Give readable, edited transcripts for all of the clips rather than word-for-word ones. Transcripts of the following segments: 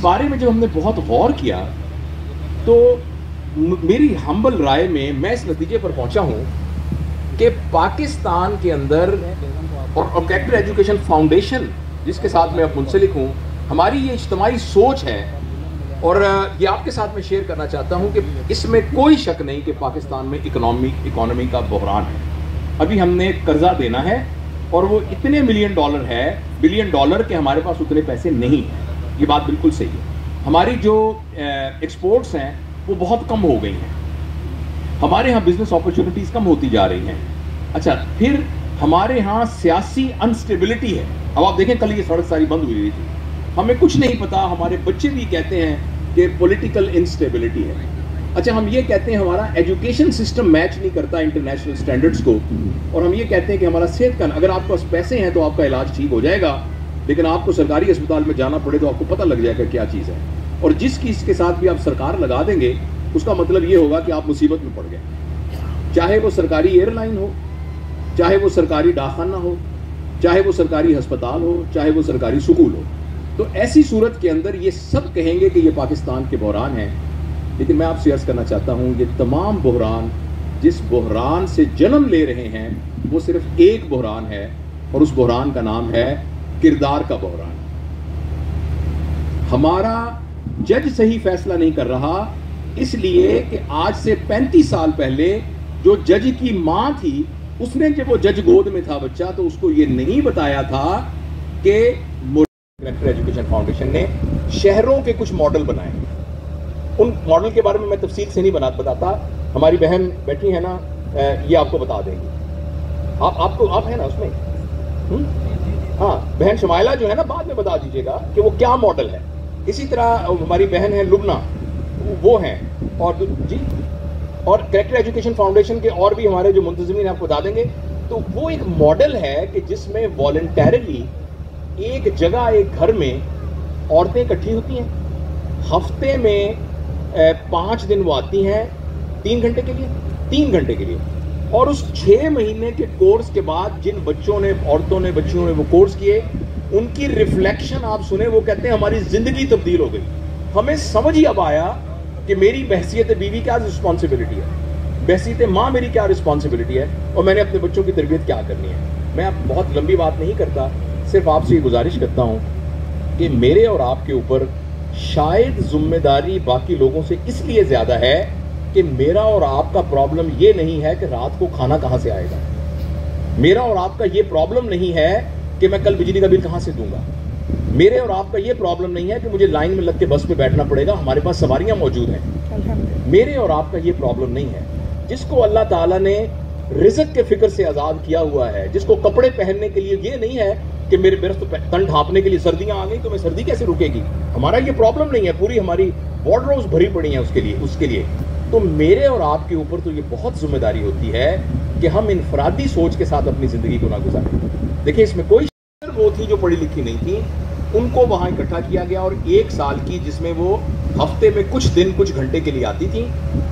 بارے میں جب ہم نے بہت غور کیا تو میری ہمبل رائے میں اس نتیجے پر پہنچا ہوں کہ پاکستان کے اندر اور کریکٹر ایجوکیشن فاؤنڈیشن جس کے ساتھ میں اب منسلک ہوں، ہماری یہ اجتماعی سوچ ہے اور یہ آپ کے ساتھ میں شیئر کرنا چاہتا ہوں کہ اس میں کوئی شک نہیں کہ پاکستان میں اکانومی کا بحران ہے. ابھی ہم نے قرضہ دینا ہے اور وہ اتنے بلین ڈالر کے ہمارے پاس اتنے پیسے نہیں ہیں. یہ بات بالکل صحیح ہے. ہماری جو ایکسپورٹس ہیں وہ بہت کم ہو گئی ہیں. ہمارے ہاں بزنس اپرچونٹیز کم ہوتی جا رہی ہیں. اچھا، پھر ہمارے ہاں سیاسی انسٹیبلٹی ہے. اب آپ دیکھیں کل یہ سڑک ساری بند ہوئی تھی، ہمیں کچھ نہیں پتا. ہمارے بچے بھی کہتے ہیں کہ پولیٹیکل انسٹیبلٹی ہے. اچھا، ہم یہ کہتے ہیں ہمارا ایجوکیشن سسٹم میچ نہیں کرتا انٹرنیشنل سٹینڈرڈز کو، اور ہم یہ کہتے ہیں کہ ہمارا صحت کا، اگر آپ کے پاس پیسے ہیں تو آپ کا علاج ٹھیک ہو جائے گا، لیکن آپ کو سرکاری اسپتال میں جانا پڑے تو آپ کو پتہ لگ جائے گا کیا چیز ہے. اور جس چیز کے ساتھ بھی آپ سرکار لگا دیں گے اس کا مطلب یہ ہوگا کہ آپ مصیبت میں پڑ گئے. چاہے وہ سرکاری ایئر لائن ہو، چاہے وہ سرکاری ڈاکخانہ ہو، چاہے وہ سرکاری ہسپتال ہو، چاہے وہ سرکاری سکول ہو. تو ایسی صورت کے اندر یہ سب کہیں گے کہ یہ پاکستان کے بحران ہیں. لیکن میں آپ سے عرض کرنا چاہتا ہوں یہ تمام بحران جس بحران سے جنم لے رہے ہیں وہ صرف ایک بحران ہے، اور اس بحران کا نام ہے کردار کا بحران. ہمارا جج صحیح فیصلہ نہیں کر رہا اس لیے کہ آج سے 35 سال پہلے جو جج کی ماں تھی اس نے جب وہ جج گود میں تھا بچہ تو اس کو یہ نہیں بتایا تھا کہ کریکٹر ایجوکیشن فاؤنڈیشن نے شہروں کے کچھ ماڈل بنائے. ان ماڈل کے بارے میں میں تفصیل سے نہیں بتاتا. ہماری بہن بیٹھی ہے نا، یہ آپ کو بتا دیں گی. آپ ہیں نا اس میں؟ ہاں، بہن شمائلہ جو ہے نا بعد میں بتا دیجیے گا کہ وہ کیا ماڈل ہے. اسی طرح ہماری بہن ہے لبنہ، وہ ہیں. اور جی، اور کریکٹر ایجوکیشن فاؤنڈیشن کے اور بھی ہمارے جو منتظمین آپ کو بتا دیں گے. تو وہ ایک ماڈل ہے کہ جس میں والنٹیرلی ایک جگہ، ایک گھر میں عورتیں اکٹھی ہوتی ہیں. ہفتے میں 5 دن وہ آتی ہیں 3 گھنٹے کے لیے. اور اس 6 مہینے کے کورس کے بعد جن بچوں نے وہ کورس کیے ان کی ریفلیکشن آپ سنیں، وہ کہتے ہیں ہماری زندگی تبدیل ہو گئی. ہمیں سمجھ ہی اب آیا کہ میری بحثیت بیوی کیا رسپانسبلٹی ہے، بحثیت ماں میری کیا رسپانسبلٹی ہے، اور میں نے اپنے بچوں کی تربیت کیا کرنی ہے. میں اب بہت لمبی بات نہیں کرتا، صرف آپ سے یہ گزارش کرتا ہوں کہ میرے اور آپ کے اوپر شاید ذمہ داری باقی لوگوں سے اس لیے زیادہ ہے کہ میرا اور آپ کا پرابلم یہ نہیں ہے کہ رات کو کھانا کہاں سے آئے گا. میرا اور آپ کا یہ پرابلم نہیں ہے کہ میں کل بجلی کا بل کہاں سے دوں گا. میرے اور آپ کا یہ پرابلم نہیں ہے کہ مجھے لائن میں لگ کے بس پہ بیٹھنا پڑے گا، ہمارے پاس سواریاں موجود ہیں. میرے اور آپ کا یہ پرابلم نہیں ہے. جس کو اللہ تعالیٰ نے رزق کے فکر سے آزاد کیا ہوا ہے، جس کو کپڑے پہننے کے لیے یہ نہیں ہے کہ میرے برس تن ڈھانپنے کے لیے سردیاں آ گئی تو میں سردی کیسے رکے گی. ہمارا یہ پرابلم نہیں ہے. پوری ہماری وارڈروبز بھری پڑی ہیں اس کے لیے. تو میرے اور آپ کے اوپر تو یہ بہت ذمہ داری ہوتی ہے کہ ہم انفرادی سوچ کے ساتھ اپنی زندگی کو نہ گزاریں. دیکھیں، اس میں کوئی وہ تھی جو پڑھی لکھی نہیں تھی، ان کو وہاں اکٹھا کیا گیا، اور 1 سال کی جس میں وہ ہفتے میں کچھ دن کچھ گھنٹے کے لیے آتی تھیں.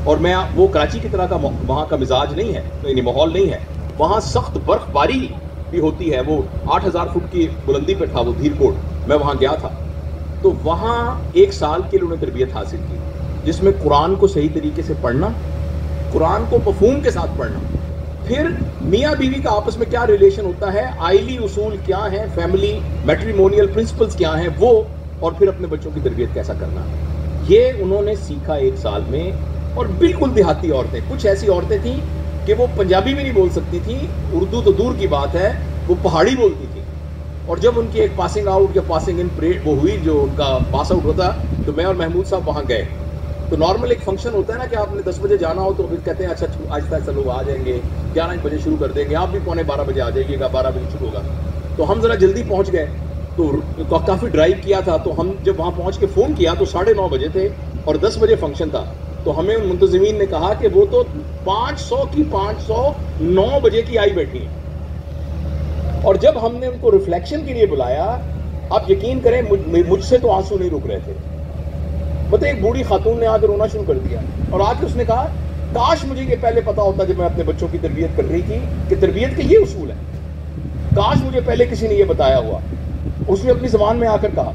اور میں وہ کراچی کی طرح کا وہاں کا مزاج نہیں ہے، یعنی ماحول نہیں ہے. وہاں سخت برف باری بھی ہوتی ہے. وہ 8000 فٹ کی بلندی پہ تھا وہ دھیر کوٹ. میں وہاں گیا تھا تو وہاں 1 سال کے لیے انہوں نے تربیت حاصل کی جس میں قرآن کو صحیح طریقے سے پڑھنا، قرآن کو مفہوم کے ساتھ پڑھنا، پھر میاں بیوی کا آپس میں کیا ریلیشن ہوتا ہے، آئلی اصول کیا ہیں، فیملی میٹریمونیل پرنسپلز کیا ہیں وہ، اور پھر اپنے بچوں کی تربیت کیسا کرنا. یہ انہوں نے سیکھا 1 سال میں. اور بالکل دیہاتی عورتیں، کچھ ایسی عورتیں تھیں کہ وہ پنجابی بھی نہیں بول سکتی تھیں، اردو تو دور کی بات ہے، وہ پہاڑی بولتی تھی. اور جب ان کی ایک پاسنگ آؤٹ یا پاسنگ ان پریڈ وہ ہوئی، جو ان کا پاس آؤٹ ہوتا، تو میں اور محمود صاحب وہاں گئے. تو نارمل ایک فنکشن ہوتا ہے نا کہ آپ نے 10 بجے جانا ہو تو پھر کہتے ہیں اچھا آہستہ آہستہ لوگ آ جائیں گے، 11 بجے شروع کر دیں گے، آپ بھی 11:15 بجے آ جائیے گا، 12 بجے شروع ہوگا. تو ہم ذرا جلدی پہنچ گئے، تو کافی ڈرائیو کیا تھا. تو ہم جب وہاں پہنچ کے فون کیا تو 9:30 بجے تھے اور 10 بجے فنکشن تھا. تو ہمیں ان منتظمین نے کہا کہ وہ تو 500 کی 9 بجے کی آئی بیٹھی ہیں. اور جب ہم نے ان کو ریفلیکشن کے لیے بلایا، آپ یقین کریں مجھ سے تو آنسو نہیں رک رہے تھے. مطلب ایک بوڑھی خاتون نے آ کر رونا شروع کر دیا اور آ کے اس نے کہا کاش مجھے یہ پہلے پتا ہوتا جب میں اپنے بچوں کی تربیت کر رہی تھی کہ تربیت کے یہ اصول ہیں، کاش مجھے پہلے کسی نے یہ بتایا ہوا. اس نے اپنی زبان میں آ کر کہا،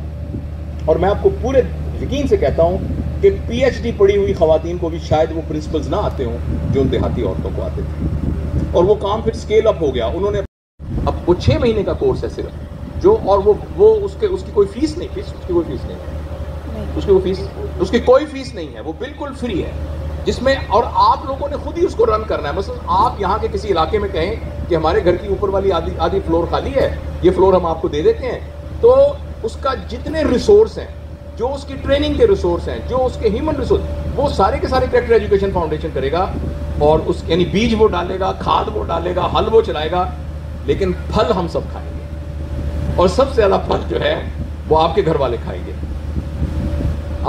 اور میں آپ کو پورے یقین سے کہتا ہوں کہ پی ایچ ڈی پڑھی ہوئی خواتین کو بھی شاید وہ پرنسپلز نہ آتے ہوں جو ان دیہاتی عورتوں کو آتے تھے، اور وہ کام پھر اسکیل اپ ہو گیا. انہوں نے اب وہ 6 مہینے کا کورس ہے صرف جو، اور وہ اس کی کوئی فیس نہیں، اس کی کوئی فیس نہیں ہے، اس کی کوئی فیس نہیں ہے، وہ بالکل فری ہے، جس میں اور آپ لوگوں نے خود ہی اس کو رن کرنا ہے. مثلا آپ یہاں کے کسی علاقے میں کہیں کہ ہمارے گھر کی اوپر والی آدھی فلور خالی ہے، یہ فلور ہم آپ کو دے دیتے ہیں، تو اس کا جتنے ریسورس ہیں، جو اس کی ٹریننگ کے ریسورس ہیں، جو اس کے ہیومن ریسورس، وہ سارے کے سارے کریکٹر ایجوکیشن فاؤنڈیشن کرے گا، اور اس یعنی بیج وہ ڈالے گا، کھاد وہ ڈالے گا، ہل وہ چلائے گا، لیکن پھل ہم سب کھائیں گے، اور سب سے زیادہ پھل جو ہے وہ آپ کے گھر والے کھائیں گے.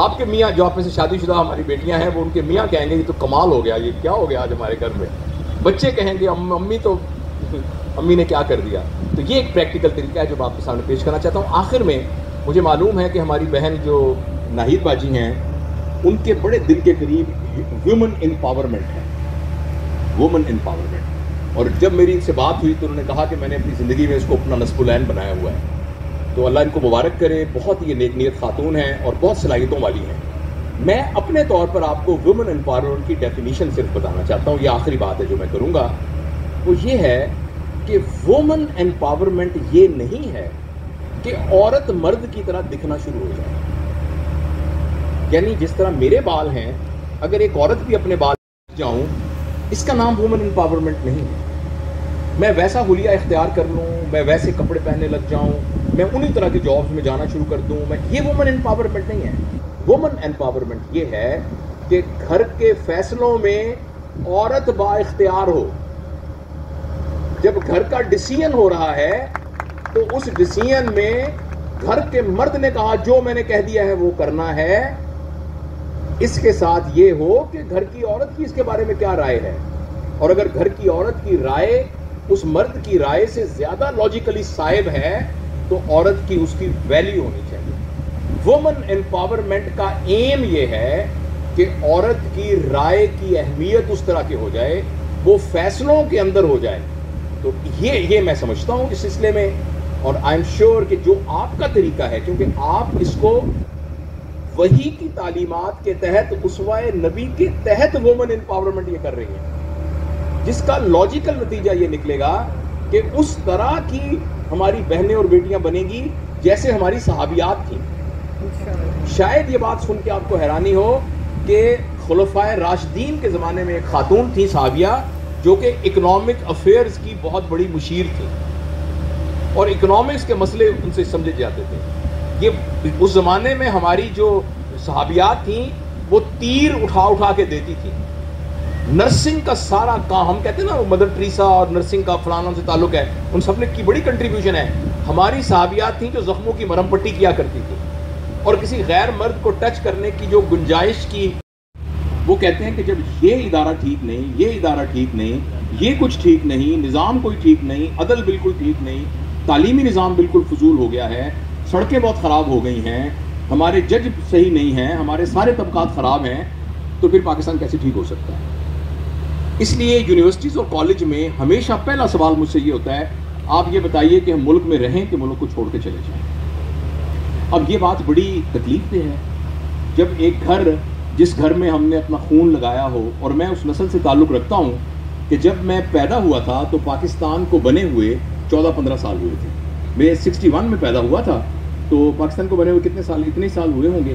آپ کے میاں جو آپ میں سے شادی شدہ ہماری بیٹیاں ہیں، وہ ان کے میاں کہیں گے یہ تو کمال ہو گیا، یہ کیا ہو گیا آج ہمارے گھر میں. بچے کہیں گے امی نے کیا کر دیا. تو یہ ایک پریکٹیکل طریقہ ہے جو میں آپ کے سامنے پیش کرنا چاہتا ہوں. آخر میں مجھے معلوم ہے کہ ہماری بہن جو ناہید باجی ہیں، ان کے بڑے دل کے قریب ویمن امپاورمنٹ ہے، وومن امپاورمنٹ. اور جب میری ان سے بات ہوئی تو انہوں نے کہا کہ میں نے اپنی زندگی میں اس کو اپنا نصب العین بنایا ہوا ہے. تو اللہ ان کو مبارک کرے، بہت یہ نیک نیت خاتون ہیں اور بہت صلاحیتوں والی ہیں. میں اپنے طور پر آپ کو ویمن امپاورمنٹ کی ڈیفینیشن صرف بتانا چاہتا ہوں. یہ آخری بات ہے جو میں کروں گا، وہ یہ ہے کہ وومن امپاورمنٹ یہ نہیں ہے کہ عورت مرد کی طرح دکھنا شروع ہو جائے. یعنی جس طرح میرے بال ہیں، اگر ایک عورت بھی اپنے بال جاؤں، اس کا نام وومن امپاورمنٹ نہیں ہے. میں ویسا حلیہ اختیار کر لوں، میں ویسے کپڑے پہننے لگ جاؤں، میں انہی طرح کے جابز میں جانا شروع کر دوں، یہ وومن امپاورمنٹ نہیں ہے. وومن امپاورمنٹ یہ ہے کہ گھر کے فیصلوں میں عورت با اختیار ہو. جب گھر کا ڈیسیژن ہو رہا ہے تو اس ڈیسیژن میں گھر کے مرد نے کہا جو میں نے کہہ دیا ہے وہ کرنا ہے، اس کے ساتھ یہ ہو کہ گھر کی عورت کی اس کے بارے میں کیا رائے ہے، اور اگر گھر کی عورت کی رائے اس مرد کی رائے سے زیادہ لاجیکلی صائب ہے تو عورت کی اس کی ویلیو ہونی چاہیے. وومن امپاورمنٹ کا ایم یہ ہے کہ عورت کی رائے کی اہمیت اس طرح کی ہو جائے، وہ فیصلوں کے اندر ہو جائے. تو یہ میں سمجھتا ہوں اس سلسلے میں، اور آئی ایم شیور کہ جو آپ کا طریقہ ہے، کیونکہ آپ اس کو وحی کی تعلیمات کے تحت، اسوہ نبی کے تحت وومن امپاورمنٹ یہ کر رہی ہیں، جس کا لاجیکل نتیجہ یہ نکلے گا کہ اس طرح کی ہماری بہنیں اور بیٹیاں بنے گی جیسے ہماری صحابیات تھیں. شاید یہ بات سن کے آپ کو حیرانی ہو کہ خلفائے راشدین کے زمانے میں ایک خاتون تھی صحابیہ جو کہ اکنامک افیئرز کی بہت بڑی مشیر تھی، اور اکنامکس کے مسئلے ان سے سمجھے جاتے تھے. یہ اس زمانے میں ہماری جو صحابیات تھیں وہ تیر اٹھا کے دیتی تھی. نرسنگ کا سارا کام، ہم کہتے ہیں نا مدر ٹریسا اور نرسنگ کا فلانا سے تعلق ہے، ان سب نے کی بڑی کنٹریبیوشن ہے. ہماری صحابیات تھیں جو زخموں کی مرہم پٹی کیا کرتی تھی، اور کسی غیر مرد کو ٹچ کرنے کی جو گنجائش کی، وہ کہتے ہیں کہ جب یہ ادارہ ٹھیک نہیں، یہ ادارہ ٹھیک نہیں، یہ کچھ ٹھیک نہیں، نظام کوئی ٹھیک نہیں، عدل بالکل ٹھیک نہیں، تعلیمی نظام بالکل فضول ہو گیا ہے، سڑکیں بہت خراب ہو گئی ہیں، ہمارے جج صحیح نہیں ہیں، ہمارے سارے طبقات خراب ہیں، تو پھر پاکستان کیسے ٹھیک ہو سکتا ہے؟ اس لیے یونیورسٹیز اور کالج میں ہمیشہ پہلا سوال مجھ سے یہ ہوتا ہے، آپ یہ بتائیے کہ ہم ملک میں رہیں کہ ملک کو چھوڑ کے چلے جائیں. اب یہ بات بڑی تکلیف دہ ہے جب ایک گھر، جس گھر میں ہم نے اپنا خون لگایا ہو، اور میں اس نسل سے تعلق رکھتا ہوں کہ جب میں پیدا ہوا تھا تو پاکستان کو بنے ہوئے 14-15 سال ہوئے تھے. میں 61 میں پیدا ہوا تھا، تو پاکستان کو بنے ہوئے کتنے سال، اتنے سال ہوئے ہوں گے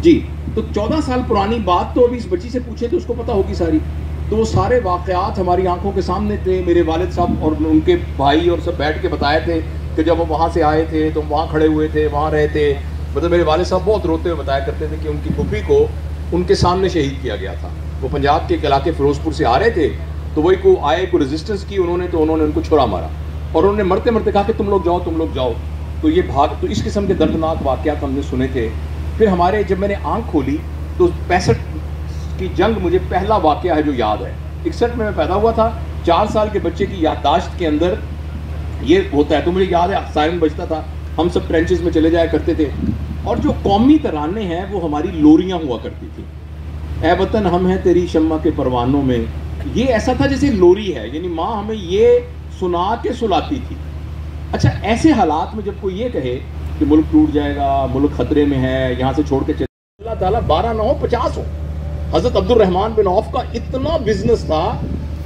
جی. تو 14 سال پرانی بات تو ابھی اس بچی سے پوچھے تو اس کو پتہ ہوگی ساری. تو وہ سارے واقعات ہماری آنکھوں کے سامنے تھے. میرے والد صاحب اور ان کے بھائی اور سب بیٹھ کے بتائے تھے کہ جب وہ وہاں سے آئے تھے تو وہاں کھڑے ہوئے تھے، وہاں رہے تھے. مطلب میرے والد صاحب بہت روتے ہوئے بتایا کرتے تھے کہ ان کی پھوپھی کو ان کے سامنے شہید کیا گیا تھا. وہ پنجاب کے ایک علاقے فیروز پور سے آ رہے تھے، تو وہی کو آئے، کو ریزسٹنس کی انہوں نے ان کو چھڑا مارا، اور انہوں نے مرتے مرتے کہا کہ تم لوگ جاؤ. تو یہ تو اس قسم کے دردناک واقعات ہم نے سنے تھے. پھر ہمارے جب میں نے آنکھ کھولی تو 65 کی جنگ مجھے پہلا واقعہ ہے جو یاد ہے. 61 میں پیدا ہوا تھا. 4 سال کے بچے کی یادداشت کے اندر یہ ہوتا ہے. تو مجھے یاد ہے سائرن بجتا تھا، ہم سب ٹرینچز میں چلے جایا کرتے تھے، اور جو قومی ترانے ہیں وہ ہماری لوریاں ہوا کرتی تھی. اے وطن ہم ہیں تیری شمع کے پروانوں میں. یہ ایسا تھا جیسے لوری ہے، یعنی ماں ہمیں یہ سنا کے سلاتی تھی. اچھا، ایسے حالات میں جب کوئی یہ کہے کہ ملک ٹوٹ جائے گا، ملک خطرے میں ہے، یہاں سے چھوڑ کے اللہ تعالیٰ 12 نہ ہو 50 ہو. حضرت عبد الرحمن بن عوف کا اتنا بزنس تھا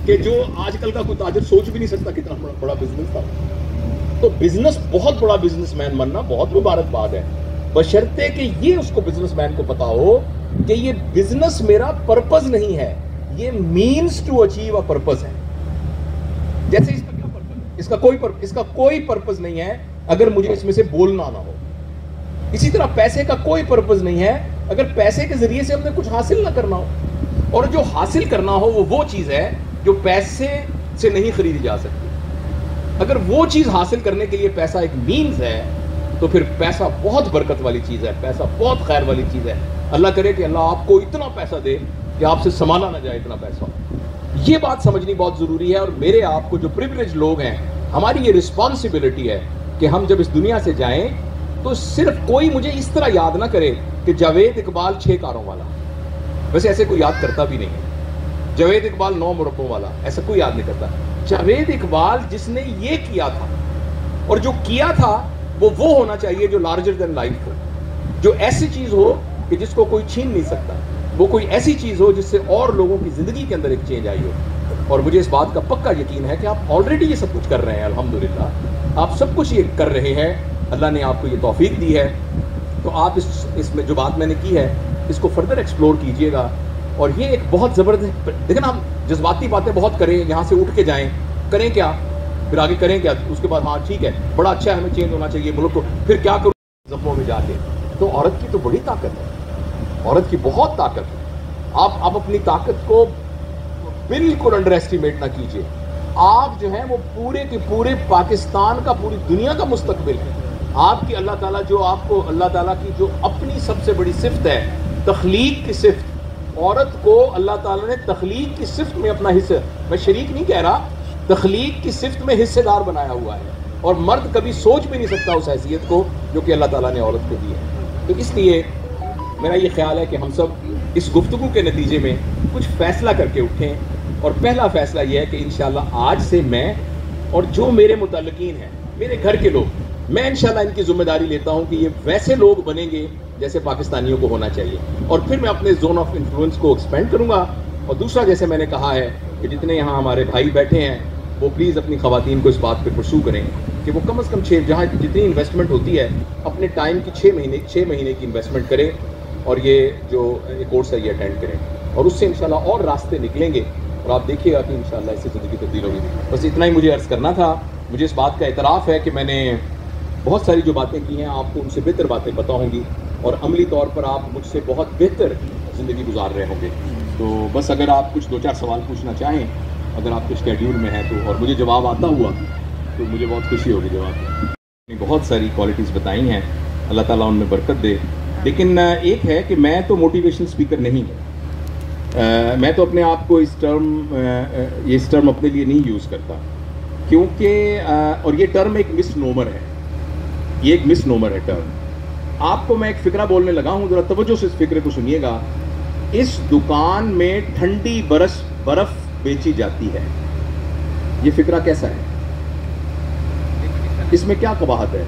کہ جو آج کل کا کوئی تاجر سوچ بھی نہیں سکتا کتنا بڑا بزنس تھا. تو بزنس بہت بڑا بزنس مین بننا بہت مبارکباد ہے، بشرطے کہ یہ اس کو بزنس مین کو پتا ہو کہ یہ بزنس میرا پرپز نہیں ہے، یہ means to achieve a purpose ہے. جیسے اس کا کیا پرپز ہے؟ اس کا کوئی پرپز نہیں ہے اگر مجھے اس میں سے بولنا نہ ہو. اسی طرح پیسے کا کوئی پرپز نہیں ہے اگر پیسے کے ذریعے سے ہم نے کچھ حاصل نہ کرنا ہو. اور جو حاصل کرنا ہو وہ چیز ہے جو پیسے سے نہیں خریدی جا سکتی. اگر وہ چیز حاصل کرنے کے لیے پیسہ ایک مینز ہے تو پھر پیسہ بہت برکت والی چیز ہے، پیسہ بہت خیر والی چیز ہے. اللہ کرے کہ اللہ آپ کو اتنا پیسہ دے کہ آپ سے سنبھالا نہ جائے اتنا پیسہ. یہ بات سمجھنی بہت ضروری ہے. اور میرے آپ کو جو پریویلیج لوگ ہیں، ہماری یہ رسپانسبلٹی ہے کہ ہم جب اس دنیا سے جائیں تو صرف کوئی مجھے اس طرح یاد نہ کرے کہ جاوید اقبال 6 کاروں والا. ویسے ایسے کوئی یاد کرتا بھی نہیں ہے. جاوید اقبال 9 مربوں والا ایسا کوئی یاد نہیں کرتا. جاوید اقبال جس نے یہ کیا تھا اور جو کیا تھا وہ ہونا چاہیے جو لارجر دین لائف ہو، جو ایسی چیز ہو کہ جس کو کوئی چھین نہیں سکتا. وہ کوئی ایسی چیز ہو جس سے اور لوگوں کی زندگی کے اندر ایک چینج آئی ہو. اور مجھے اس بات کا پکا یقین ہے کہ آپ آلریڈی یہ سب کچھ کر رہے ہیں. الحمدللہ آپ سب کچھ یہ کر رہے ہیں. اللہ نے آپ کو یہ توفیق دی ہے. تو آپ اس میں جو بات میں نے کی ہے اس کو فردر ایکسپلور کیجئے گا. اور یہ ایک بہت زبردست، دیکھیں نا ہم جذباتی باتیں بہت کریں، یہاں سے اٹھ کے جائیں، کریں کیا پھر آگے کریں کیا، اس کے بعد ہاں ٹھیک ہے بڑا اچھا ہے ہمیں چینج ہونا چاہیے ملک کو، پھر کیا کروں زخموں میں جا کے. تو عورت کی تو بڑی طاقت ہے، عورت کی بہت طاقت ہے. آپ اپنی طاقت کو بالکل انڈر ایسٹیمیٹ نہ کیجیے. آپ جو ہیں وہ پورے کے پورے پاکستان کا، پوری دنیا کا مستقبل ہے. آپ کی اللہ تعالیٰ جو آپ کو، اللہ تعالیٰ کی جو اپنی سب سے بڑی صفت ہے تخلیق کی صفت، عورت کو اللہ تعالیٰ نے تخلیق کی صفت میں اپنا حصہ، میں شریک نہیں کہہ رہا، تخلیق کی صفت میں حصے دار بنایا ہوا ہے. اور مرد کبھی سوچ بھی نہیں سکتا اس حیثیت کو جو کہ اللہ تعالیٰ نے عورت کو دی ہے. تو اس لیے میرا یہ خیال ہے کہ ہم سب اس گفتگو کے نتیجے میں کچھ فیصلہ کر کے اٹھیں. اور پہلا فیصلہ یہ ہے کہ انشاءاللہ آج سے میں اور جو میرے متعلقین ہیں، میرے گھر کے لوگ، میں انشاءاللہ ان کی ذمہ داری لیتا ہوں کہ یہ ویسے لوگ بنیں گے جیسے پاکستانیوں کو ہونا چاہیے. اور پھر میں اپنے زون آف انفلوئنس کو ایکسپینڈ کروں گا. اور دوسرا جیسے میں نے کہا ہے کہ جتنے یہاں ہمارے بھائی بیٹھے ہیں وہ پلیز اپنی خواتین کو اس بات پہ پرسو کریں کہ وہ کم از کم جہاں جتنی انویسٹمنٹ ہوتی ہے اپنے ٹائم کی 6 مہینے کی انویسٹمنٹ کریں اور یہ جو کورس ہے یہ اٹینڈ کریں. اور اس سے انشاءاللہ اور راستے نکلیں گے اور آپ دیکھیے گا کہ انشاءاللہ اس سے زندگی تبدیل ہوگی. بس اتنا ہی مجھے عرض کرنا تھا. مجھے اس بات کا اعتراف ہے کہ میں نے بہت ساری جو باتیں کی ہیں آپ کو ان سے بہتر باتیں پتہ ہوں گی اور عملی طور پر آپ مجھ سے بہت بہتر زندگی گزار رہے ہوں گے. تو بس اگر آپ کچھ 2-4 سوال پوچھنا چاہیں اگر آپ کے اسکیڈیول میں ہیں تو، اور مجھے جواب آتا ہوا تو مجھے بہت خوشی ہوگی جواب. بہت ساری کوالٹیز بتائی ہیں، اللہ تعالیٰ ان میں برکت دے. لیکن ایک ہے کہ میں تو موٹیویشنل اسپیکر نہیں ہوں. میں تو اپنے آپ کو اس ٹرم اپنے لیے نہیں یوز کرتا کیونکہ اور یہ ٹرم ایک مس نومر ہے. یہ ایک مس نومر ہے ٹرم. آپ کو میں ایک فکرہ بولنے لگا ہوں، ذرا توجہ سے اس فکرے کو سنیے گا. اس دکان میں ٹھنڈی برف بیچی جاتی ہے. یہ فکرہ کیسا ہے؟ اس میں کیا قباحت ہے؟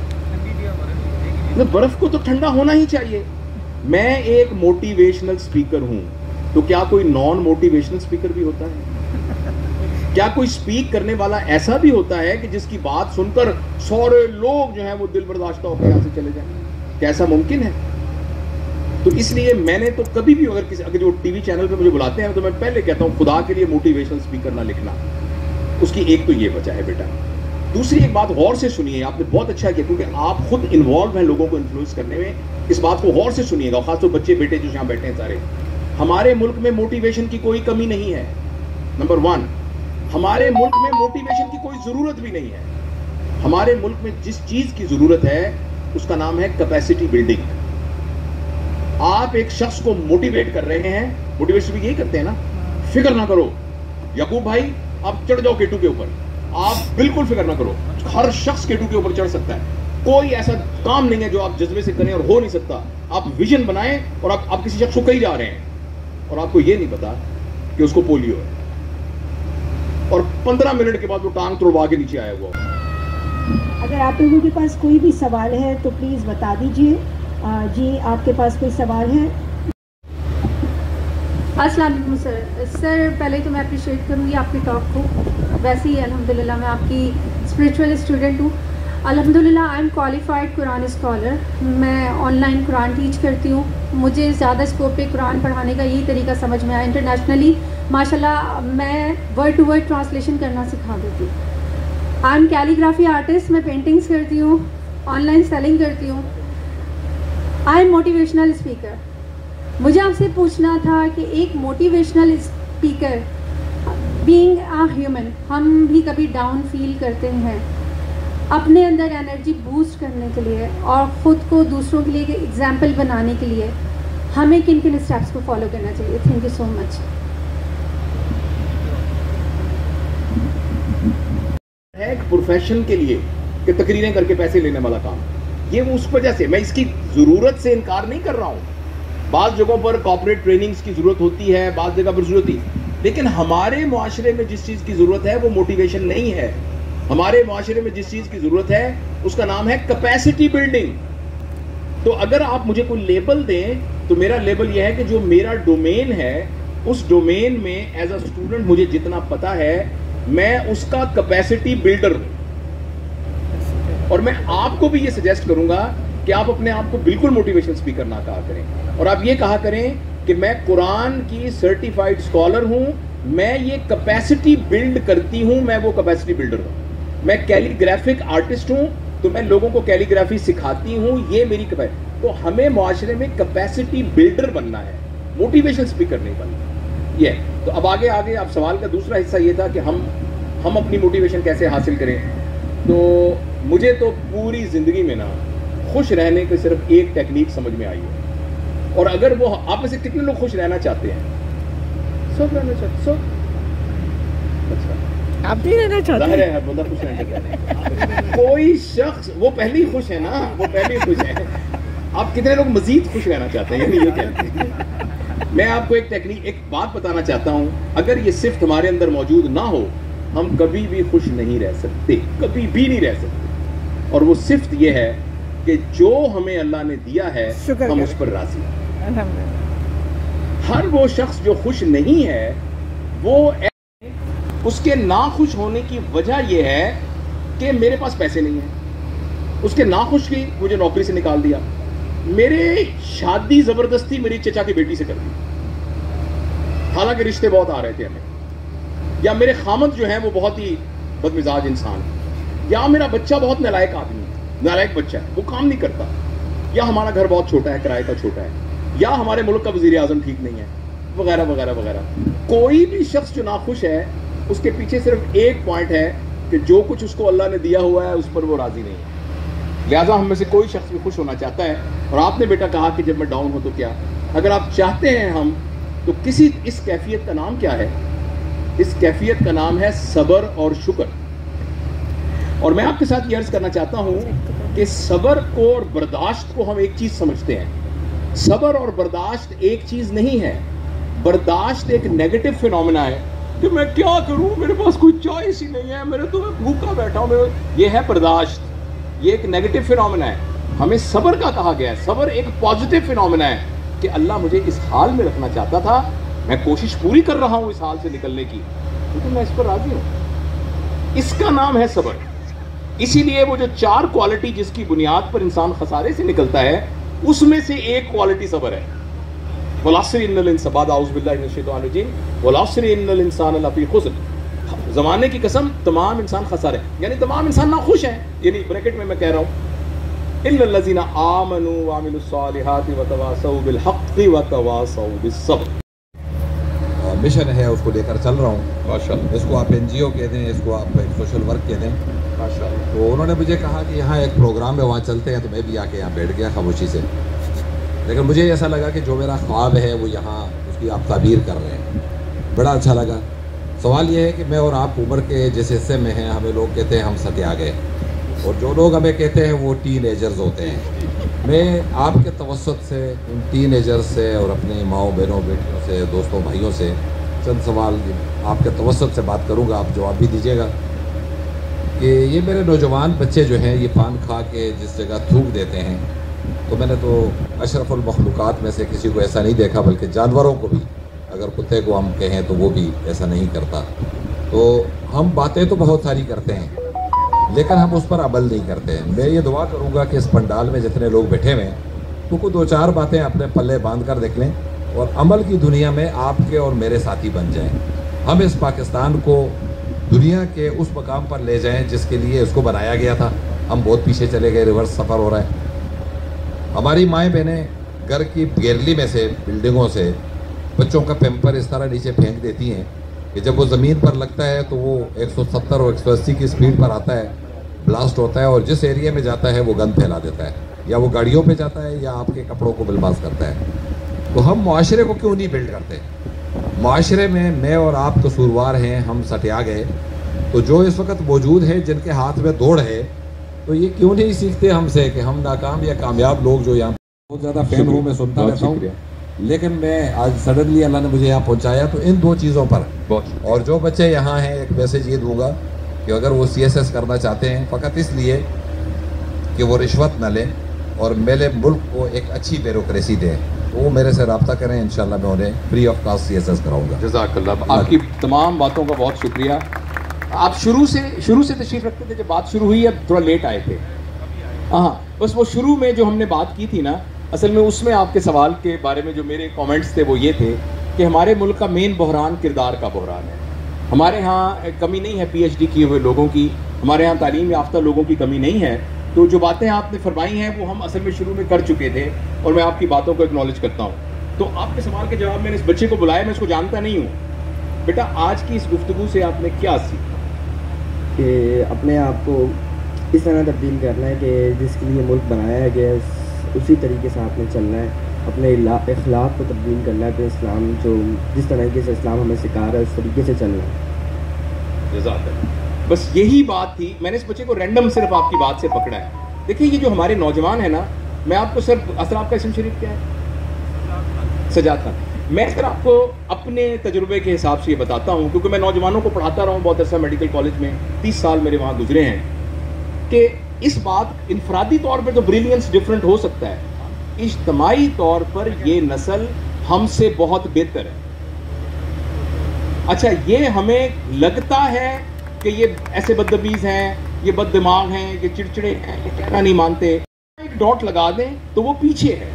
برف کو تو ٹھنڈا ہونا ہی چاہیے. میں ایک موٹیویشنل اسپیکر ہوں تو کیا کوئی نان موٹیویشنل اسپیکر بھی ہوتا ہے؟ کیا کوئی اسپیک کرنے والا ایسا بھی ہوتا ہے کہ جس کی بات سن کر سارے لوگ جو ہیں وہ دل برداشتہ ہو کے یہاں سے چلے جائیں؟ کیسا ممکن ہے؟ تو اس لیے میں نے تو کبھی بھی اگر جو ٹی وی چینل پہ مجھے بلاتے ہیں تو میں پہلے کہتا ہوں خدا کے لیے موٹیویشنل اسپیکر نہ لکھنا. اس کی ایک تو یہ وجہ ہے بیٹا. دوسری ایک بات غور سے سنیے، آپ نے بہت اچھا کیا کیونکہ آپ خود انوالو ہیں لوگوں کو انفلوئنس کرنے میں. اس بات کو غور سے سنیے گا، خاص طور بچے بیٹے جو یہاں بیٹھے ہیں سارے. ہمارے ملک میں موٹیویشن کی کوئی کمی نہیں ہے. نمبر 1، ہمارے ملک میں موٹیویشن کی کوئی ضرورت بھی نہیں ہے. ہمارے ملک میں جس چیز کی ضرورت ہے اس کا نام ہے کیپیسٹی بلڈنگ. آپ ایک شخص کو موٹیویٹ کر رہے ہیں، موٹیویشن بھی یہی کرتے ہیں نا، فکر نہ کرو یعقوب بھائی آپ چڑھ جاؤ کیٹو کے اوپر، آپ بالکل فکر نہ کرو. ہر شخص کیٹو کے اوپر چڑھ سکتا ہے. کوئی ایسا کام نہیں ہے جو آپ جذبے سے کریں اور ہو نہیں سکتا. آپ ویژن بنائیں اور آپ کسی شخص کو کہیں جا رہے ہیں اور آپ کو یہ نہیں پتا کہ اس کو پولیو ہے اور 15 منٹ کے بعد وہ ٹانگ توڑوا کے نیچے آیا ہوا. اگر آپ لوگوں کے پاس کوئی بھی سوال ہے تو پلیز بتا دیجئے. جی آپ کے پاس کوئی سوال ہے؟ السلام علیکم سر پہلے تو میں اپریشیٹ کروں گی آپ کی ٹاک کو. ویسے ہی الحمدللہ میں آپ کی اسپریچول اسٹوڈنٹ ہوں. الحمدللہ I am qualified Quran scholar. میں آن لائن قرآن ٹیچ کرتی ہوں. مجھے زیادہ اسکوپ ہے قرآن پڑھانے کا, یہی طریقہ سمجھ میں آیا. انٹرنیشنلی ماشاءاللہ میں ورڈ ٹو ورڈ ٹرانسلیشن کرنا سکھا دیتی ہوں. I am calligraphy artist. میں پینٹنگس کرتی ہوں, آن لائن سیلنگ کرتی ہوں. I am motivational speaker. مجھے آپ سے پوچھنا تھا کہ ایک motivational speaker being a human, ہم بھی کبھی ڈاؤن فیل کرتے ہیں. اپنے اندر انرجی بوسٹ کرنے کے لیے اور خود کو دوسروں کے لیے ایک ایگزامپل بنانے کے لیے ہمیں کن کن اسٹیپس کو فالو کرنا چاہیے؟ تھینک یو سو مچ. ہے ایک پروفیشن کے لیے کہ تقریریں کر کے پیسے لینے والا کام, یہ وہ اس وجہ سے, میں اس کی ضرورت سے انکار نہیں کر رہا ہوں. بعض جگہوں پر کارپوریٹ ٹریننگز کی ضرورت ہوتی ہے, بعض جگہ پر ضرورت نہیں, لیکن ہمارے معاشرے میں جس چیز کی ضرورت ہے وہ موٹیویشن نہیں ہے. ہمارے معاشرے میں جس چیز کی ضرورت ہے اس کا نام ہے کیپیسٹی بلڈنگ. تو اگر آپ مجھے کوئی لیبل دیں تو میرا لیبل یہ ہے کہ جو میرا ڈومین ہے اس ڈومین میں ایز اے اسٹوڈنٹ مجھے جتنا پتا ہے میں اس کا کیپیسٹی بلڈر ہوں. اور میں آپ کو بھی یہ سجیسٹ کروں گا کہ آپ اپنے آپ کو بالکل موٹیویشن اسپیکر نہ کہا کریں, اور آپ یہ کہا کریں کہ میں قرآن کی سرٹیفائڈ اسکالر ہوں, میں یہ کیپیسٹی بلڈ کرتی ہوں, میں وہ کیپیسٹی بلڈر ہوں. میں کیلی گرافک آرٹسٹ ہوں تو میں لوگوں کو کیلی گرافی سکھاتی ہوں, یہ میری کیپیسٹی. تو ہمیں معاشرے میں کیپیسٹی بلڈر بننا ہے, موٹیویشن اسپیکر نہیں بننا. یہ تو اب آگے آپ سوال کا دوسرا حصہ یہ تھا کہ ہم اپنی موٹیویشن کیسے حاصل کریں. تو مجھے تو پوری زندگی میں نا خوش رہنے کی صرف ایک ٹیکنیک سمجھ میں آئی ہے, اور اگر وہ آپ میں سے کتنے لوگ خوش رہنا چاہتے ہیں؟ سب رہنا چاہتے, سب. اچھا آپ بھی رہنا چاہتے ظاہر ہے ہر بندہ خوش رہنا چاہتا ہے. کوئی شخص وہ پہلے ہی خوش ہے نا, وہ پہلے ہی خوش ہے. آپ کتنے لوگ مزید خوش رہنا چاہتے ہیں؟ یعنی یہ کہتے ہیں. میں آپ کو ایک ٹیکنیک, ایک بات بتانا چاہتا ہوں. اگر یہ صفت ہمارے اندر موجود نہ ہو ہم کبھی بھی خوش نہیں رہ سکتے, کبھی بھی نہیں رہ سکتے. اور وہ صفت یہ ہے کہ جو ہمیں اللہ نے دیا ہے ہم اس پر راضی ہیں. ہر وہ شخص جو خوش نہیں ہے وہ اس کے ناخوش ہونے کی وجہ یہ ہے کہ میرے پاس پیسے نہیں ہیں. اس کے ناخوش کی مجھے نوکری سے نکال دیا, میرے شادی زبردستی میری چچا کی بیٹی سے کر دی, حالانکہ رشتے بہت آ رہے تھے ہمیں, یا میرے خامد جو ہیں وہ بہت ہی بدمزاج انسان, یا میرا بچہ بہت نالائق آدمی ہے, نالائق بچہ ہے, وہ کام نہیں کرتا, یا ہمارا گھر بہت چھوٹا ہے, کرائے کا چھوٹا ہے, یا ہمارے ملک کا وزیر اعظم ٹھیک نہیں ہے, وغیرہ وغیرہ وغیرہ. کوئی بھی شخص جو ناخوش ہے اس کے پیچھے صرف ایک پوائنٹ ہے کہ جو کچھ اس کو اللہ نے دیا ہوا ہے اس پر وہ راضی نہیں ہے. لہٰذا ہم میں سے کوئی شخص بھی خوش ہونا چاہتا ہے. اور آپ نے بیٹا کہا کہ جب میں ڈاؤن ہوں تو کیا, اگر آپ چاہتے ہیں ہم تو اس کیفیت کا نام کیا ہے؟ اس کیفیت کا نام ہے صبر اور شکر. اور میں آپ کے ساتھ یہ عرض کرنا چاہتا ہوں کہ صبر کو اور برداشت کو ہم ایک چیز سمجھتے ہیں. صبر اور برداشت ایک چیز نہیں ہے. برداشت ایک نیگیٹو فینومینا ہے کہ میں کیا کروں, میرے پاس کوئی چوائس ہی نہیں ہے, میرے تو میں بھوکا بیٹھا ہوں. یہ ہے برداشت, یہ ایک نیگیٹو فینومینا ہے. ہمیں صبر کا کہا گیا ہے. صبر ایک پازیٹو فینومینا ہے کہ اللہ مجھے اس حال میں رکھنا چاہتا تھا, میں کوشش پوری کر رہا ہوں اس حال سے نکلنے کی, لیکن میں اس پر راضی ہوں. اس کا نام ہے صبر. اسی لیے وہ جو 4 کوالٹی جس کی بنیاد پر انسان خسارے سے نکلتا ہے اس میں سے ایک کوالٹی صبر ہے. والعصر ان الانسان, بعد اعوذ باللہ من الشیطان الرجیم, والعصر ان الانسان لفی خسر, زمانے کی قسم تمام انسان خسارے, یعنی تمام انسان ناخوش ہیں. یعنی بریکٹ میں کہہ رہا ہوں الا الذین آمنوا وعملوا الصالحات وتواصوا بالحق وتواصوا بالصبر. مشن ہے اس کو لے کر چل رہا ہوں. ماشاءاللہ. اس کو آپ این جی او کہہ دیں, اس کو آپ سوشل ورک کہہ دیں. ماشاءاللہ. تو انہوں نے مجھے کہا کہ یہاں ایک پروگرام ہے وہاں چلتے ہیں, تو میں بھی آ کے یہاں بیٹھ گیا خاموشی سے. لیکن مجھے ایسا لگا کہ جو میرا خواب ہے وہ یہاں اس کی آپ تعبیر کر رہے ہیں, بڑا اچھا لگا. سوال یہ ہے کہ میں اور آپ عمر کے جس حصے میں ہیں, ہمیں لوگ کہتے ہیں ہم ستیا گئے, اور جو لوگ ہمیں کہتے ہیں وہ ٹین ایجرز ہوتے ہیں. میں آپ کے توسط سے ان ٹین ایجرز سے اور اپنی ماؤں بہنوں بیٹیوں سے دوستوں بھائیوں سے چند سوال آپ کے توسط سے بات کروں گا, آپ جواب بھی دیجیے گا. کہ یہ میرے نوجوان بچے جو ہیں یہ پان کھا کے جس جگہ تھوک دیتے ہیں, تو میں نے تو اشرف المخلوقات میں سے کسی کو ایسا نہیں دیکھا, بلکہ جانوروں کو بھی اگر کتے کو ہم کہیں تو وہ بھی ایسا نہیں کرتا. تو ہم باتیں تو بہت ساری کرتے ہیں لیکن ہم اس پر عمل نہیں کرتے ہیں. میں یہ دعا کروں گا کہ اس پنڈال میں جتنے لوگ بیٹھے ہوئے ہیں تو کوئی 2-4 باتیں اپنے پلے باندھ کر دیکھ لیں اور عمل کی دنیا میں آپ کے اور میرے ساتھی بن جائیں. ہم اس پاکستان کو دنیا کے اس مقام پر لے جائیں جس کے لیے اس کو بنایا گیا تھا. ہم بہت پیچھے چلے گئے, ریورس سفر ہو رہا ہے. ہماری مائیں بہنیں گھر کی گیرلی میں سے, بلڈنگوں سے بچوں کا پیمپر اس طرح نیچے پھینک دیتی ہیں کہ جب وہ زمین پر لگتا ہے تو وہ 170 اور 180 کی سپیڈ پر آتا ہے, بلاسٹ ہوتا ہے اور جس ایریا میں جاتا ہے وہ گند پھیلا دیتا ہے, یا وہ گاڑیوں پہ جاتا ہے یا آپ کے کپڑوں کو بلباس کرتا ہے. تو ہم معاشرے کو کیوں نہیں بلڈ کرتے؟ معاشرے میں اور آپ قصوروار ہیں, ہم سٹیا گئے. تو جو اس وقت موجود ہے جن کے ہاتھ میں دوڑ ہے تو یہ کیوں نہیں سیکھتے ہم سے کہ ہم ناکام یا کامیاب لوگ جو یہاں بہت زیادہ فین ہوں, میں سنتا رہتا ہوں, لیکن میں آج سڈنلی اللہ نے مجھے یہاں پہنچایا تو ان 2 چیزوں پر. اور جو بچے یہاں ہیں ایک میسیج یہ دوں گا کہ اگر وہ CSS کرنا چاہتے ہیں فقط اس لیے کہ وہ رشوت نہ لیں اور میرے ملک کو ایک اچھی بیوروکریسی دیں تو وہ میرے سے رابطہ کریں, انشاءاللہ میں انہیں فری آف کاسٹ CSS کراؤں گا. جزاک اللہ. آپ کی تمام باتوں کا بہت شکریہ. آپ شروع سے تشریف رکھتے تھے, جب بات شروع ہوئی اب تھوڑا لیٹ آئے تھے. ہاں بس وہ شروع میں جو ہم نے بات کی تھی نا, اصل میں اس میں آپ کے سوال کے بارے میں جو میرے کامنٹس تھے وہ یہ تھے کہ ہمارے ملک کا مین بحران کردار کا بحران ہے. ہمارے ہاں کمی نہیں ہے PhD کیے ہوئے لوگوں کی, ہمارے ہاں تعلیم یافتہ لوگوں کی کمی نہیں ہے. تو جو باتیں آپ نے فرمائی ہیں وہ ہم اصل میں شروع میں کر چکے تھے اور میں آپ کی باتوں کو اکنالج کرتا ہوں. تو آپ کے سوال کے جواب میں نے اس بچے کو بلایا, میں اس کو جانتا نہیں ہوں. بیٹا آج کی اس گفتگو سے آپ نے کیا سیکھا؟ کہ اپنے آپ کو اس طرح تبدیل کرنا ہے کہ جس کے لیے ملک بنایا گیا اسی طریقے سے آپ نے چلنا ہے, اپنے اخلاق کو تبدیل کرنا ہے, اپنے اسلام جو جس طریقے سے اسلام ہمیں سکھا رہا ہے اس طریقے سے چلنا ہے. جزاک اللہ. بس یہی بات تھی, میں نے اس بچے کو رینڈم صرف آپ کی بات سے پکڑا ہے. دیکھیں یہ جو ہمارے نوجوان ہیں نا, میں آپ کو صرف اصل آپ کا اسم شریف کیا ہے؟ سجاد خان. میں سر آپ کو اپنے تجربے کے حساب سے یہ بتاتا ہوں کیونکہ میں نوجوانوں کو پڑھاتا رہا ہوں بہت عرصہ میڈیکل کالج میں, 30 سال میرے وہاں گزرے ہیں, کہ اس بات انفرادی طور پہ تو بریلینس ڈفرنٹ ہو سکتا ہے, اجتماعی طور پر یہ نسل ہم سے بہت بہتر ہے. اچھا یہ ہمیں لگتا ہے کہ یہ ایسے بدتمیز ہیں, یہ بد دماغ ہیں, یہ چڑچڑے ہیں, یہ کہنا نہیں مانتے, ایک ڈاٹ لگا دیں تو وہ پیچھے ہے.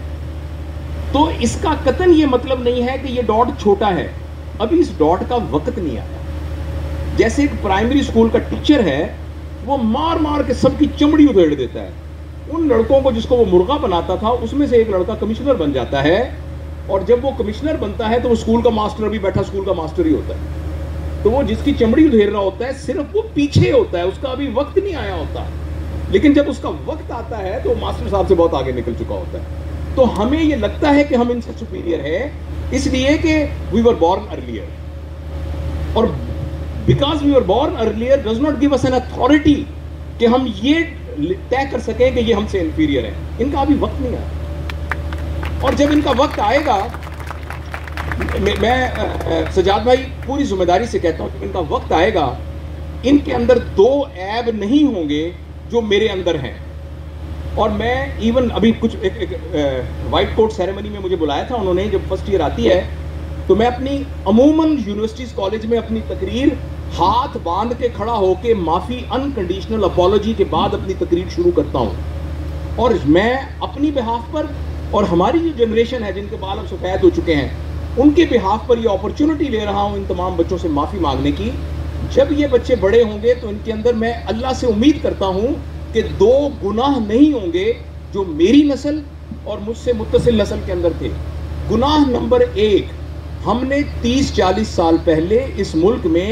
تو اس کا قطعاً یہ مطلب نہیں ہے کہ یہ ڈاٹ چھوٹا ہے, ابھی اس ڈاٹ کا وقت نہیں آیا. جیسے ایک پرائمری اسکول کا ٹیچر ہے وہ مار مار کے سب کی چمڑی ادھیڑ دیتا ہے. ان لڑکوں کو جس کو وہ مرغا بناتا تھا اس میں سے ایک لڑکا کمشنر بن جاتا ہے, اور جب وہ کمشنر بنتا ہے تو وہ اسکول کا ماسٹر بھی بیٹھا اسکول کا ماسٹر ہی ہوتا ہے. تو وہ جس کی چمڑی ادھیر رہا ہوتا ہے صرف وہ پیچھے ہوتا ہے, اس کا ابھی وقت نہیں آیا ہوتا. لیکن جب اس کا وقت آتا ہے تو ماسٹر صاحب سے بہت آگے نکل چکا ہوتا ہے. تو ہمیں یہ لگتا ہے کہ ہم ان سے سپیریئر ہیں اس لیے کہ we were born earlier, اور because we were born earlier does not give us an authority کہ ہم یہ طے کر سکیں کہ یہ ہم سے انفیریئر ہیں. ان کا ابھی وقت نہیں آیا, اور جب ان کا وقت آئے گا, میں سجاد بھائی پوری ذمہ داری سے کہتا ہوں کہ ان کا وقت آئے گا, ان کے اندر 2 عیب نہیں ہوں گے جو میرے اندر ہیں. اور میں ایون ابھی کچھ وائٹ کوٹ سیریمنی میں مجھے بلایا تھا انہوں نے, جب فرسٹ ایئر آتی ہے تو میں اپنی عموماً یونیورسٹیز کالج میں اپنی تقریر ہاتھ باندھ کے کھڑا ہو کے معافی انکنڈیشنل اپالوجی کے بعد اپنی تقریر شروع کرتا ہوں. اور میں اپنی بہاف پر اور ہماری جو جنریشن ہے جن کے بال اب سفید ہو چکے ہیں ان کے بہاف پر یہ اپرچونٹی لے رہا ہوں ان تمام بچوں سے معافی مانگنے کی. جب یہ بچے بڑے ہوں گے تو ان کے اندر میں اللہ سے امید کرتا ہوں کہ 2 گناہ نہیں ہوں گے جو میری نسل اور مجھ سے متصل نسل کے اندر تھے. گناہ نمبر 1, ہم نے 30-40 سال پہلے اس ملک میں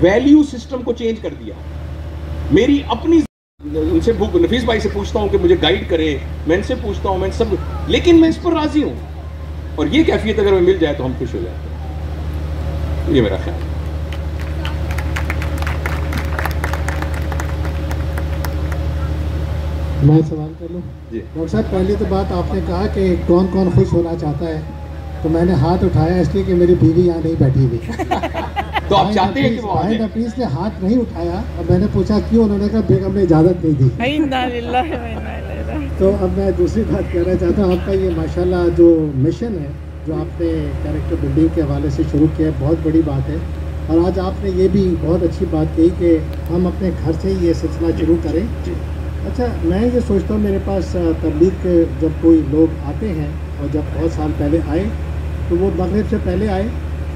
ویلیو سسٹم کو چینج کر دیا. میری اپنی ان سے نفیس بھائی سے پوچھتا ہوں کہ مجھے گائیڈ کرے, میں ان سے پوچھتا ہوں, میں سب, لیکن میں اس پر راضی ہوں, اور یہ کیفیت اگر ہمیں مل جائے تو ہم خوش ہو جاتے ہیں. یہ میرا خیال ہے. میں سوال کر لوں؟ جی ڈاکٹر صاحب, پہلی تو بات آپ نے کہا کہ کون کون خوش ہونا چاہتا ہے, تو میں نے ہاتھ اٹھایا اس لیے کہ میری بیوی یہاں نہیں بیٹھی ہوئی. تو آپ چاہتے ہیں کہ وہ آئیں؟ نفیس نے ہاتھ نہیں اٹھایا, اور میں نے پوچھا کیوں, انہوں نے کہا بیگم نے اجازت نہیں دی. تو اب میں دوسری بات کہنا چاہتا ہوں, آپ کا یہ ماشاءاللہ جو مشن ہے جو آپ نے کیریکٹر بلڈنگ کے حوالے سے شروع کیا ہے بہت بڑی بات ہے، اور آج آپ نے یہ بھی بہت اچھی بات کہی کہ ہم اپنے گھر سے ہی یہ سلسلہ شروع کریں۔ اچھا، میں یہ سوچتا ہوں میرے پاس تبلیغ کے جب کوئی لوگ آتے ہیں اور جب بہت سال پہلے آئے تو وہ مغرب سے پہلے آئے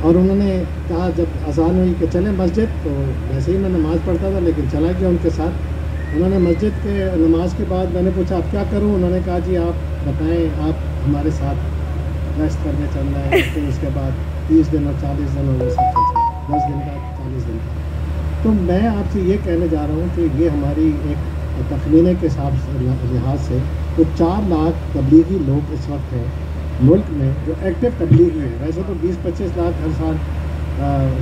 اور انہوں نے کہا جب اذان ہوئی کہ چلیں مسجد، تو ویسے ہی میں نماز پڑھتا تھا لیکن چلا گیا ان کے ساتھ۔ انہوں نے مسجد کے نماز کے بعد میں نے پوچھا آپ کیا کروں، انہوں نے کہا جی آپ بتائیں، آپ ہمارے ساتھ ریسٹ کرنے چلنا ہے، پھر اس کے بعد 30 دن اور 40 دن اور وہ سب چلتا ہے، 10 دن کا 40 دن کا۔ تو میں آپ سے یہ کہنے جا رہا ہوں کہ یہ ہماری ایک تخمینے کے لحاظ سے تو 4 لاکھ تبلیغی لوگ اس وقت ہیں ملک میں جو ایکٹیو تبلیغی ہیں۔ ویسے تو 20-25 لاکھ ہر سال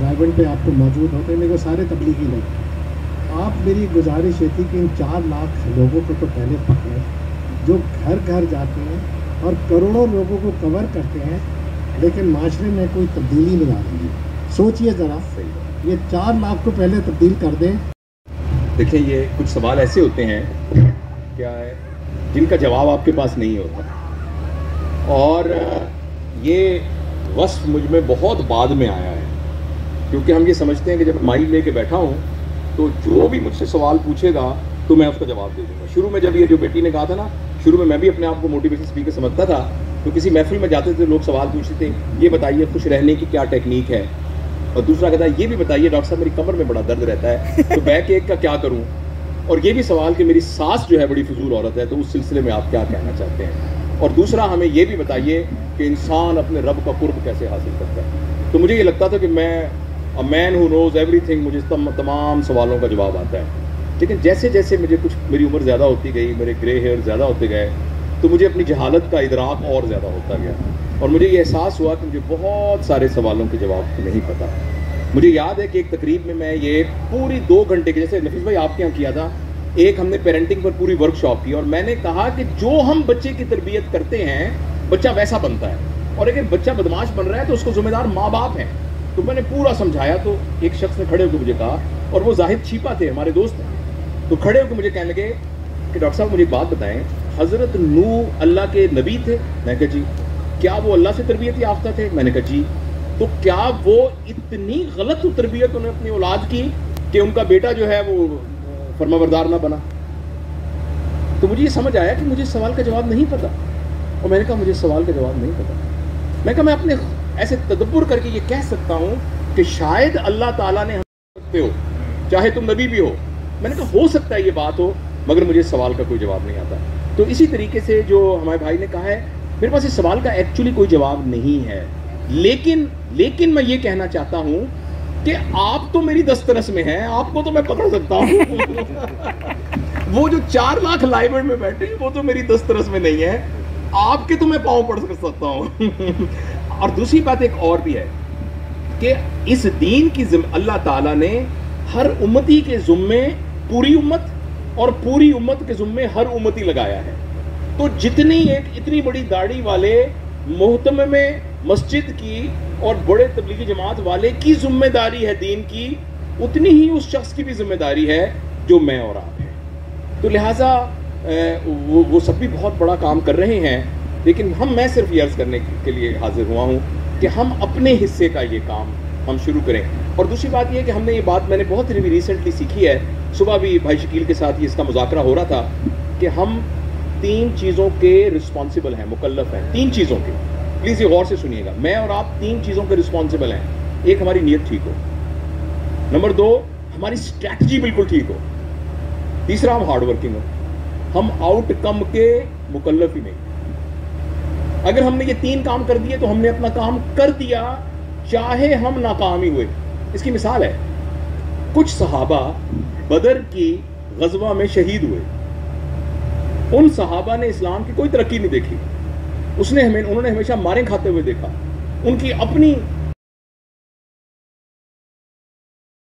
رائبن پہ آپ کو موجود ہوتے ہیں لیکن وہ سارے تبلیغی لوگ۔ آپ میری گزارش یہ تھی کہ ان 4 لاکھ لوگوں کو تو پہلے پکڑیں جو گھر گھر جاتے ہیں اور کروڑوں لوگوں کو کور کرتے ہیں لیکن معاشرے میں کوئی تبدیلی نہیں آ رہی ہے۔ سوچئے ذرا، یہ 4 لاکھ کو پہلے تبدیل کر دیں۔ دیکھیں، یہ کچھ سوال ایسے ہوتے ہیں کیا ہے جن کا جواب آپ کے پاس نہیں ہوتا، اور یہ وصف مجھ میں بہت بعد میں آیا ہے، کیونکہ ہم یہ سمجھتے ہیں کہ جب مائک لے کے بیٹھا ہوں تو جو بھی مجھ سے سوال پوچھے گا تو میں اس کا جواب دے دوں گا۔ شروع میں جب یہ جو بیٹی نے کہا تھا نا، شروع میں بھی اپنے آپ کو موٹیویشن اسپیکر سمجھتا تھا، تو کسی محفل میں جاتے تھے لوگ سوال پوچھتے تھے یہ بتائیے خوش رہنے کی کیا ٹیکنیک ہے، اور دوسرا کہتا ہے یہ بھی بتائیے ڈاکٹر صاحب میری کمر میں بڑا درد رہتا ہے تو بیک ایک کا کیا کروں، اور یہ بھی سوال کہ میری ساس جو ہے بڑی فضول عورت ہے تو اس سلسلے میں آپ کیا کہنا چاہتے ہیں، اور دوسرا ہمیں یہ بھی بتائیے کہ انسان اپنے رب کا قرب کیسے حاصل کرتا ہے۔ تو مجھے یہ لگتا تھا کہ میں A man who knows everything، مجھے تمام سوالوں کا جواب آتا ہے، لیکن جیسے جیسے مجھے کچھ میری عمر زیادہ ہوتی گئی، میرے گرے ہیئر زیادہ ہوتے گئے، تو مجھے اپنی جہالت کا ادراک اور زیادہ ہوتا گیا، اور مجھے یہ احساس ہوا کہ مجھے بہت سارے سوالوں کے جواب نہیں پتہ۔ مجھے یاد ہے کہ ایک تقریب میں میں یہ پوری 2 گھنٹے کے، جیسے نفیس بھائی آپ کے یہاں کیا تھا، ایک ہم نے پیرنٹنگ پر پوری ورک شاپ کی، اور میں نے کہا کہ جو ہم بچے کی تربیت کرتے ہیں بچہ ویسا بنتا ہے، اور اگر بچہ بدماش بن رہا ہے تو اس کو ذمہ دار ماں باپ ہیں۔ تو میں نے پورا سمجھایا، تو ایک شخص نے کھڑے ہو کے مجھے کہا، اور وہ زاہد چھیپا تھے ہمارے دوست ہیں، تو کھڑے ہو کے مجھے کہنے لگے کہ ڈاکٹر صاحب مجھے ایک بات بتائیں، حضرت نوح اللہ کے نبی تھے؟ میں نے کہا جی۔ کیا وہ اللہ سے تربیت یافتہ تھے؟ میں نے کہا جی۔ تو کیا وہ اتنی غلط تربیت انہیں اپنی اولاد کی کہ ان کا بیٹا جو ہے وہ فرمانبردار نہ بنا؟ تو مجھے یہ سمجھ آیا کہ مجھے سوال کا جواب نہیں پتا، اور میں نے کہا مجھے سوال کا جواب نہیں پتا۔ میں کہا میں اپنے ایسے تدبر کر کے یہ کہہ سکتا ہوں کہ شاید اللہ تعالیٰ نے ہم سکتے ہو، چاہے تم نبی بھی ہو۔ میں نے کہا ہو سکتا ہے یہ بات ہو، مگر مجھے سوال کا کوئی جواب نہیں آتا۔ تو اسی طریقے سے جو ہمارے بھائی نے کہا ہے، میرے پاس اس سوال کا ایکچولی کوئی جواب نہیں ہے، لیکن میں یہ کہنا چاہتا ہوں کہ آپ تو میری دسترس میں ہیں، آپ کو تو میں پکڑ سکتا ہوں وہ جو 4 لاکھ لائبر میں بیٹھے ہیں وہ تو میری دسترس میں نہیں ہے، آپ کے تو میں پاؤں پڑ سکتا ہوں اور دوسری بات ایک اور بھی ہے کہ اس دین کی اللہ تعالیٰ نے ہر امتی کے ذمے پوری امت اور پوری امت کے ذمے ہر امتی لگایا ہے۔ تو جتنی ایک اتنی بڑی داڑھی والے محتمم مسجد کی اور بڑے تبلیغی جماعت والے کی ذمہ داری ہے دین کی، اتنی ہی اس شخص کی بھی ذمہ داری ہے جو میں اور آپ ہیں۔ تو لہٰذا وہ سب بھی بہت بڑا کام کر رہے ہیں، لیکن میں صرف یہ عرض کرنے کے لیے حاضر ہوا ہوں کہ ہم اپنے حصے کا یہ کام ہم شروع کریں۔ اور دوسری بات یہ کہ ہم نے یہ بات میں نے بہت ریسنٹلی سیکھی ہے، صبح بھی بھائی شکیل کے ساتھ اس کا مذاکرہ ہو رہا تھا کہ ہم 3 چیزوں کے رسپانسبل ہیں، مکلف ہیں، 3 چیزوں کے۔ پلیز یہ غور سے سنیے گا، میں اور آپ 3 چیزوں کے رسپانسبل ہیں۔ ایک، ہماری نیت ٹھیک ہو، نمبر 2 ہماری اسٹریٹجی بالکل ٹھیک ہو، تیسرا ہم ہارڈ ورکنگ ہو۔ ہم آؤٹ کم کے مکلف ہی نہیں۔ اگر ہم نے یہ 3 کام کر دیے تو ہم نے اپنا کام کر دیا، چاہے ہم ناکام ہی ہوئے۔ اس کی مثال ہے، کچھ صحابہ بدر کی غزوہ میں شہید ہوئے، ان صحابہ نے اسلام کی کوئی ترقی نہیں دیکھی، انہوں نے ہمیشہ ماریں کھاتے ہوئے دیکھا، ان کی اپنی